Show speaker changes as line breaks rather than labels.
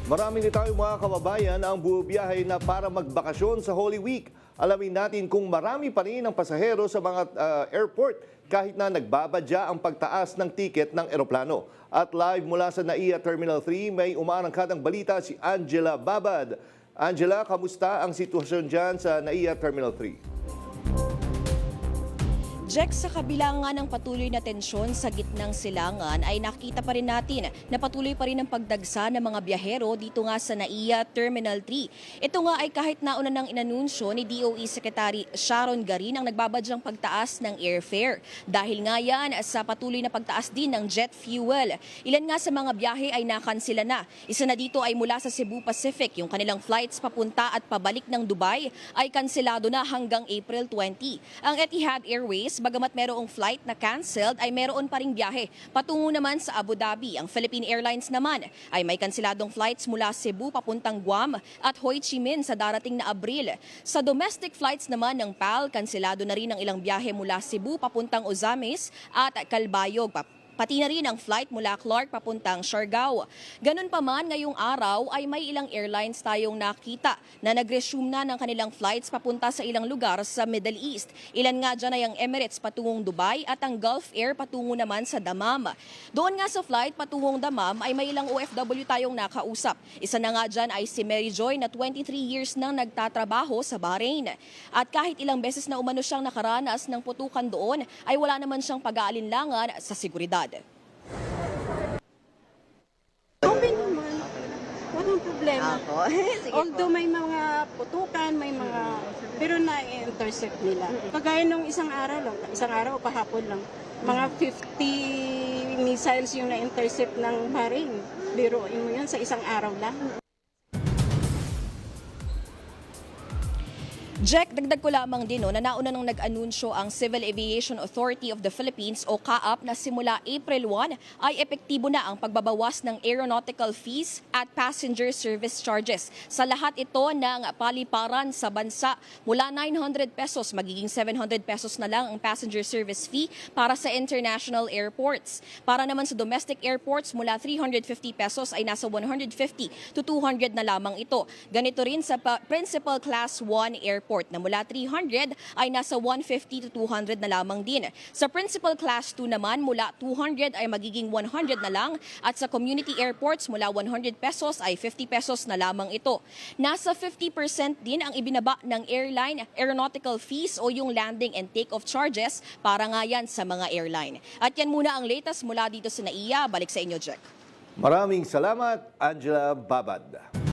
Marami din tayong mga kababayan ang bubiyahe na para magbakasyon sa Holy Week. Alamin natin kung marami pa rin ang pasahero sa mga airport kahit na nagbabadya ang pagtaas ng tiket ng eroplano. At live mula sa NAIA Terminal 3, may umaarangkadang balita si Angela Babad. Angela, kamusta ang sitwasyon dyan sa NAIA Terminal 3?
Jack, sa kabila nga ng patuloy na tensyon sa gitnang silangan ay nakita pa rin natin na patuloy pa rin ang pagdagsa ng mga biyahero dito nga sa NAIA Terminal 3. Ito nga ay kahit nauna nang inanunsyo ni DOE Secretary Sharon Garin ang nagbabadyang pagtaas ng airfare. Dahil nga yan sa patuloy na pagtaas din ng jet fuel. Ilan nga sa mga biyahe ay nakansila na. Isa na dito ay mula sa Cebu Pacific. Yung kanilang flights papunta at pabalik ng Dubai ay kanselado na hanggang April 20. Ang Etihad Airways, bagamat merong flight na cancelled, ay meron pa ring biyahe patungo naman sa Abu Dhabi. Ang Philippine Airlines naman ay may kanseladong flights mula Cebu papuntang Guam at Ho Chi Minh sa darating na Abril. Sa domestic flights naman ng PAL, kanselado na rin ang ilang biyahe mula Cebu papuntang Ozamis at Calbayog. Pati na rin ang flight mula Clark papuntang Siargao. Ganun pa man, ngayong araw ay may ilang airlines tayong nakita na nag-resume na ng kanilang flights papunta sa ilang lugar sa Middle East. Ilan nga dyan ay ang Emirates patungong Dubai at ang Gulf Air patungo naman sa Dammam. Doon nga sa flight patungong Dammam ay may ilang OFW tayong nakausap. Isa na nga dyan ay si Mary Joy na 23 years nang nagtatrabaho sa Bahrain. At kahit ilang beses na umano siyang nakaranas ng putukan doon, ay wala naman siyang pag-aalinlangan sa seguridad.
Okay naman. Walang problema.
Sige
Although may mga putukan, may mga... Pero na-intercept nila. Kagaya nung isang araw o kahapon lang, mga 50 missiles yung na-intercept ng Bahrain. Biruin mo yun sa isang araw lang.
Jack, dagdag ko lamang din na nauna nang nag-anunsyo ang Civil Aviation Authority of the Philippines o CAAP na simula April 1 ay epektibo na ang pagbabawas ng aeronautical fees at passenger service charges. Sa lahat ito ng paliparan sa bansa, mula 900 pesos magiging 700 pesos na lang ang passenger service fee para sa international airports. Para naman sa domestic airports, mula 350 pesos ay nasa 150 to 200 na lamang ito. Ganito rin sa Principal Class 1 airport na mula 300 ay nasa 150 to 200 na lamang din. Sa Principal Class 2 naman, mula 200 ay magiging 100 na lang at sa community airports mula 100 pesos ay 50 pesos na lamang ito. Nasa 50% din ang ibinaba ng airline aeronautical fees o yung landing and take-off charges para nga yan sa mga airline. At yan muna ang latest mula dito sa NAIA. Balik sa inyo, Jack.
Maraming salamat, Angela Babad.